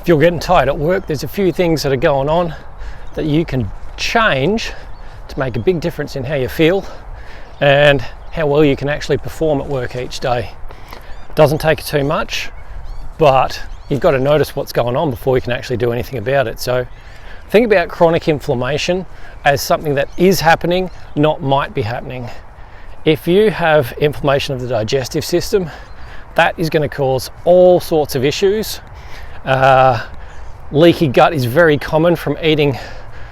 if you're getting tired at work, there's a few things that are going on that you can change to make a big difference in how you feel and how well you can actually perform at work each day. It doesn't take too much, but you've got to notice what's going on before you can actually do anything about it. So think about chronic inflammation as something that is happening, not might be happening. If you have inflammation of the digestive system, that is going to cause all sorts of issues. Leaky gut is very common from eating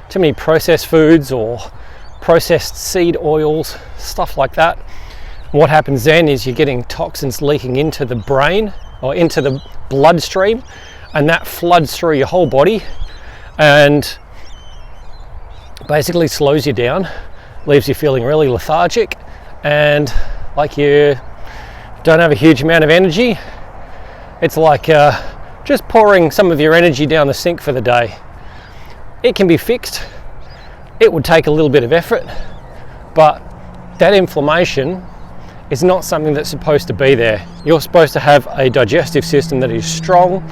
too many processed foods or processed seed oils, stuff like that. What happens then is you're getting toxins leaking into the brain or into the bloodstream, and that floods through your whole body and basically slows you down, leaves you feeling really lethargic and like you don't have a huge amount of energy. It's like just pouring some of your energy down the sink for the day. It can be fixed. It would take a little bit of effort, but that inflammation is not something that's supposed to be there. You're supposed to have a digestive system that is strong,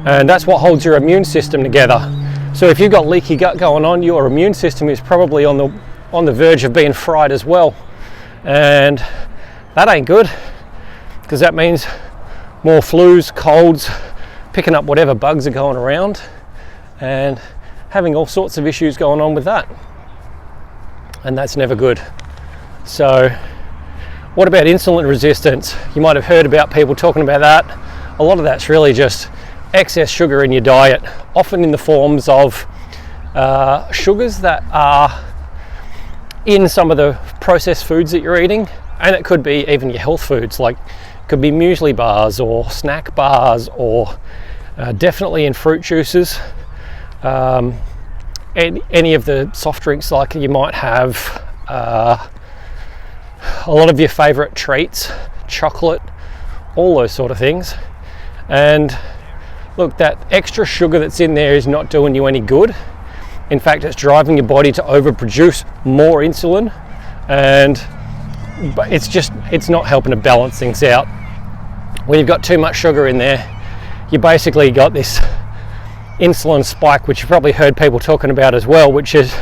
and that's what holds your immune system together. So if you've got leaky gut going on, your immune system is probably on the verge of being fried as well, and that ain't good, because that means more flus, colds, picking up whatever bugs are going around and having all sorts of issues going on with that, and that's never good. So what about insulin resistance? You might have heard about people talking about that. A lot of that's really just excess sugar in your diet, often in the forms of sugars that are in some of the processed foods that you're eating, and it could be even your health foods, like it could be muesli bars or snack bars, or definitely in fruit juices, any of the soft drinks, like you might have a lot of your favorite treats, chocolate, all those sort of things. And look, that extra sugar that's in there is not doing you any good. In fact, it's driving your body to overproduce more insulin, but it's not helping to balance things out. When you've got too much sugar in there, you basically got this insulin spike, which you've probably heard people talking about as well, which is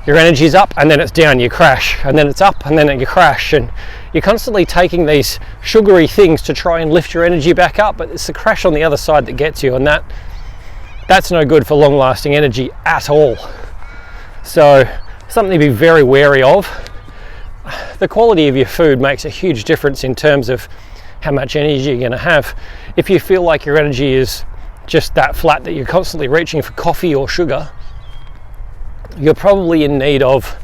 your energy's up and then it's down, you crash, and then it's up and then you crash, and you're constantly taking these sugary things to try and lift your energy back up, but it's the crash on the other side that gets you, and that's no good for long-lasting energy at all. So something to be very wary of. The quality of your food makes a huge difference in terms of how much energy you're going to have. If you feel like your energy is just that flat, that you're constantly reaching for coffee or sugar, you're probably in need of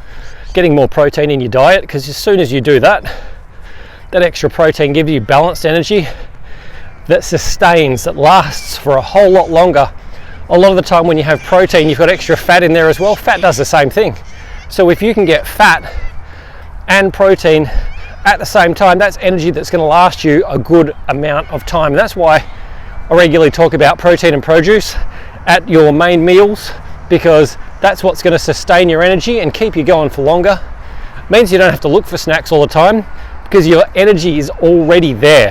getting more protein in your diet, because as soon as you do that, that extra protein gives you balanced energy that sustains, that lasts for a whole lot longer. A lot of the time when you have protein, you've got extra fat in there as well. Fat does the same thing. So if you can get fat and protein at the same time, that's energy that's going to last you a good amount of time. And that's why I regularly talk about protein and produce at your main meals, because that's what's going to sustain your energy and keep you going for longer. It means you don't have to look for snacks all the time, because your energy is already there.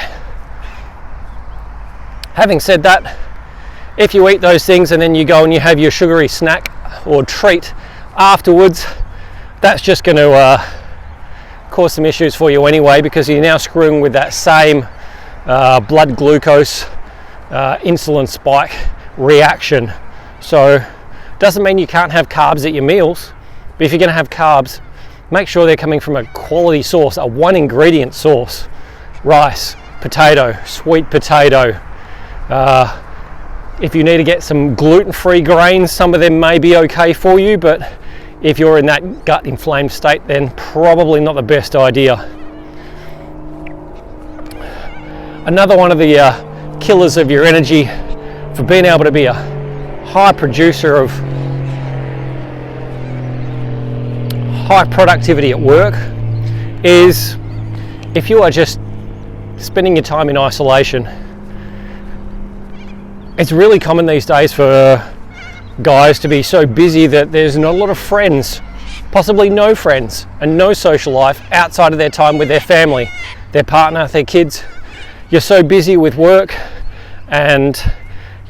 Having said that, if you eat those things and then you go and you have your sugary snack or treat afterwards, that's just going to cause some issues for you anyway, because you're now screwing with that same blood glucose insulin spike reaction. So doesn't mean you can't have carbs at your meals, but if you're going to have carbs, make sure they're coming from a quality source, a one ingredient source. Rice, potato, sweet potato. If you need to get some gluten-free grains, some of them may be okay for you, but if you're in that gut inflamed state, then probably not the best idea. Another one of the killers of your energy for being able to be a high producer of high productivity at work is if you are just spending your time in isolation. It's really common these days for guys to be so busy that there's not a lot of friends, possibly no friends, and no social life outside of their time with their family, their partner, their kids. You're so busy with work and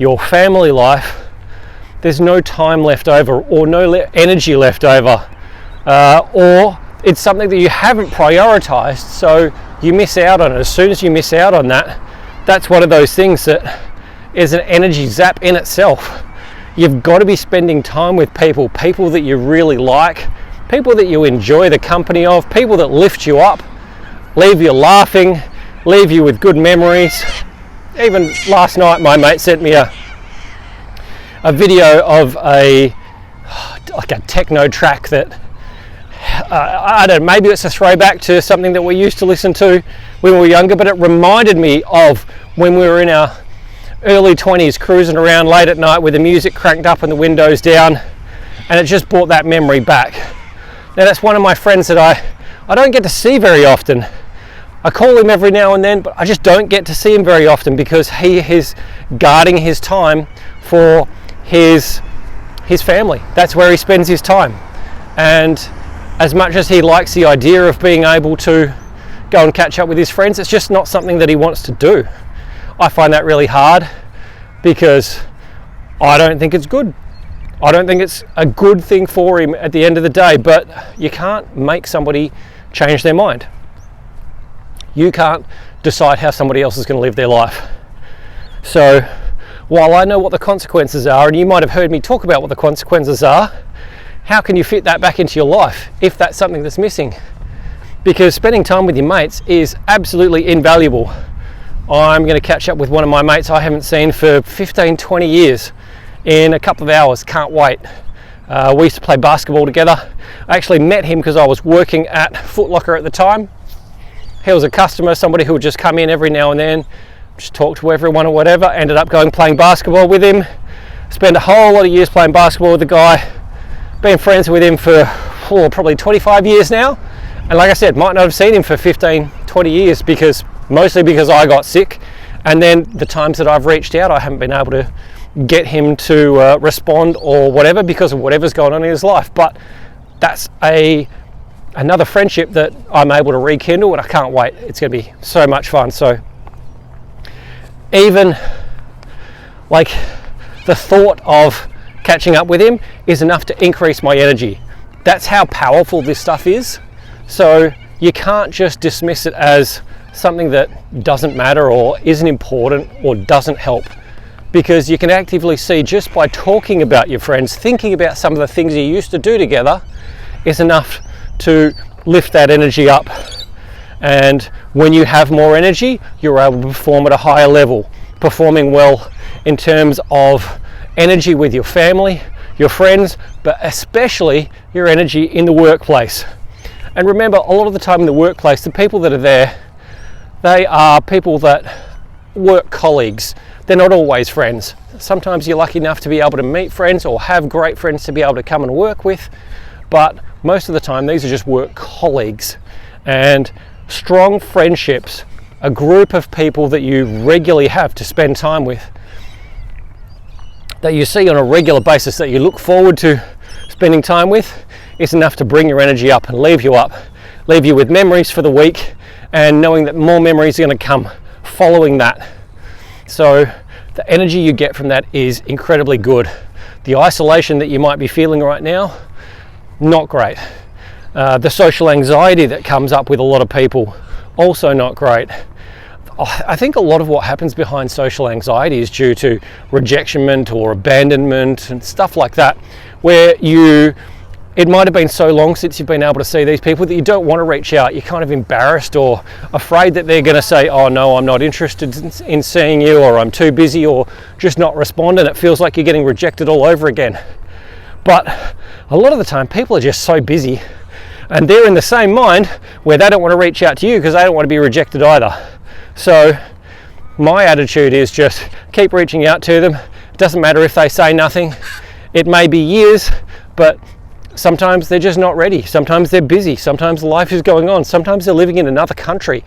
your family life, there's no time left over or no energy left over, or it's something that you haven't prioritized, so you miss out on it. As soon as you miss out on that, that's one of those things that is an energy zap in itself. You've got to be spending time with people that you really like, people that you enjoy the company of, people that lift you up, leave you laughing, leave you with good memories. Even last night my mate sent me a video of a techno track that I don't know, maybe it's a throwback to something that we used to listen to when we were younger, but it reminded me of when we were in our early 20s cruising around late at night with the music cranked up and the windows down, and it just brought that memory back. Now that's one of my friends that I don't get to see very often. I call him every now and then, but I just don't get to see him very often because he is guarding his time for his family. That's where he spends his time. And as much as he likes the idea of being able to go and catch up with his friends, it's just not something that he wants to do. I find that really hard because I don't think it's good. I don't think it's a good thing for him at the end of the day, but you can't make somebody change their mind. You can't decide how somebody else is going to live their life. So while I know what the consequences are, and you might have heard me talk about what the consequences are, how can you fit that back into your life if that's something that's missing? Because spending time with your mates is absolutely invaluable. I'm going to catch up with one of my mates I haven't seen for 15, 20 years in a couple of hours. Can't wait. We used to play basketball together. I actually met him because I was working at Foot Locker at the time. He was a customer, somebody who would just come in every now and then, just talk to everyone or whatever. Ended up going playing basketball with him. Spent a whole lot of years playing basketball with the guy. Been friends with him for probably 25 years now. And like I said, might not have seen him for 15, 20 years mostly because I got sick. And then the times that I've reached out, I haven't been able to get him to respond or whatever because of whatever's going on in his life. But that's another friendship that I'm able to rekindle, and I can't wait. It's going to be so much fun. So even like the thought of catching up with him is enough to increase my energy. That's how powerful this stuff is. So you can't just dismiss it as something that doesn't matter or isn't important or doesn't help, because you can actively see just by talking about your friends, thinking about some of the things you used to do together is enough to lift that energy up. And when you have more energy, you're able to perform at a higher level, performing well in terms of energy with your family, your friends, but especially your energy in the workplace. And remember, a lot of the time in the workplace, the people that are there, they are people that work colleagues. They're not always friends. Sometimes you're lucky enough to be able to meet friends or have great friends to be able to come and work with, but most of the time these are just work colleagues. And strong friendships, a group of people that you regularly have to spend time with, that you see on a regular basis, that you look forward to spending time with, is enough to bring your energy up and leave you with memories for the week, and knowing that more memories are going to come following that. So the energy you get from that is incredibly good. The isolation that you might be feeling right now, not great. The social anxiety that comes up with a lot of people, also not great. I think a lot of what happens behind social anxiety is due to rejectionment or abandonment and stuff like that, where it might have been so long since you've been able to see these people that you don't want to reach out. You're kind of embarrassed or afraid that they're going to say, oh no, I'm not interested in seeing you, or I'm too busy, or just not respond, and it feels like you're getting rejected all over again. But a lot of the time people are just so busy, and they're in the same mind where they don't want to reach out to you because they don't want to be rejected either. So my attitude is just keep reaching out to them. It doesn't matter if they say nothing. It may be years, but sometimes they're just not ready. Sometimes they're busy. Sometimes life is going on. Sometimes they're living in another country.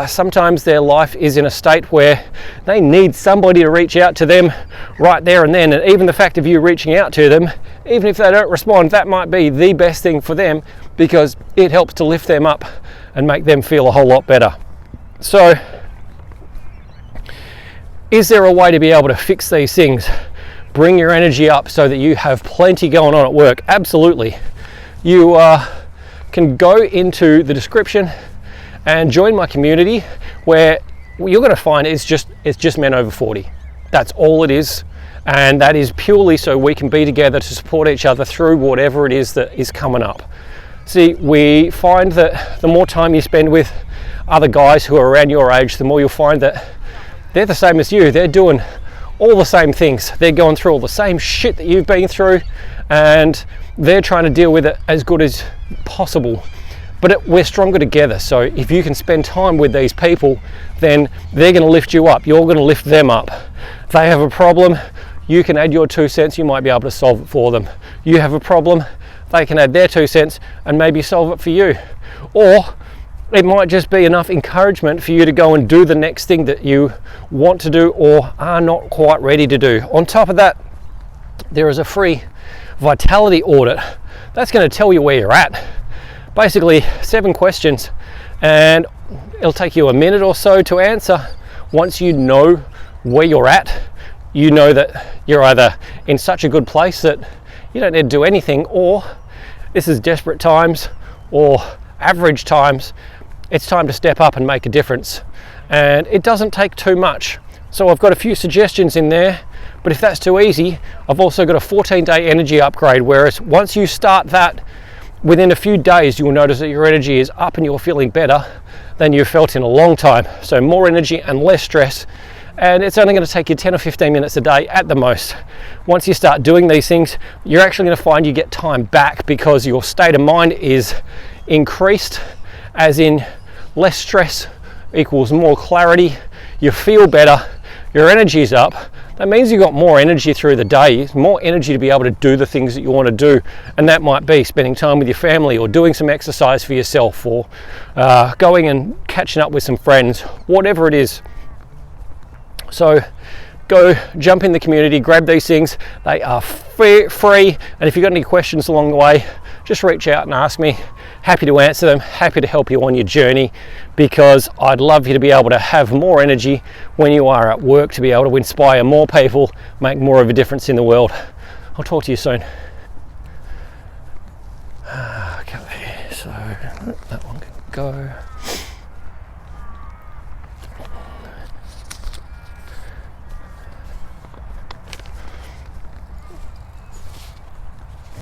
Sometimes their life is in a state where they need somebody to reach out to them right there and then. And even the fact of you reaching out to them, even if they don't respond, that might be the best thing for them, because it helps to lift them up and make them feel a whole lot better. So Is there a way to be able to fix these things? Bring your energy up so that you have plenty going on at work? Absolutely. You can go into the description and join my community, where you're going to find it's just men over 40. That's all it is, and that is purely so we can be together to support each other through whatever it is that is coming up. See, we find that the more time you spend with other guys who are around your age, the more you'll find that they're the same as you. They're doing all the same things. They're going through all the same shit that you've been through, and they're trying to deal with it as good as possible. But we're stronger together. So if you can spend time with these people, then they're going to lift you up. You're going to lift them up. If they have a problem, you can add your 2 cents. You might be able to solve it for them. You have a problem, they can add their 2 cents and maybe solve it for you. Or it might just be enough encouragement for you to go and do the next thing that you want to do or are not quite ready to do. On top of that, there is a free vitality audit. That's going to tell you where you're at. Basically 7 questions, and it'll take you a minute or so to answer. Once you know where you're at, you know that you're either in such a good place that you don't need to do anything, or this is desperate times or average times. It's time to step up and make a difference, and it doesn't take too much. So I've got a few suggestions in there, but if that's too easy, I've also got a 14-day energy upgrade, whereas once you start that, within a few days you'll notice that your energy is up and you're feeling better than you've felt in a long time. So more energy and less stress, and it's only going to take you 10 or 15 minutes a day at the most. Once you start doing these things, you're actually going to find you get time back, because your state of mind is increased, as in less stress equals more clarity, you feel better, your energy's up. That means you've got more energy through the day, more energy to be able to do the things that you want to do. And that might be spending time with your family, or doing some exercise for yourself, or going and catching up with some friends, whatever it is. So go jump in the community, grab these things. They are free. And if you've got any questions along the way, just reach out and ask me. Happy to answer them, happy to help you on your journey, because I'd love you to be able to have more energy when you are at work, to be able to inspire more people, make more of a difference in the world. I'll talk to you soon. Okay, so that one can go.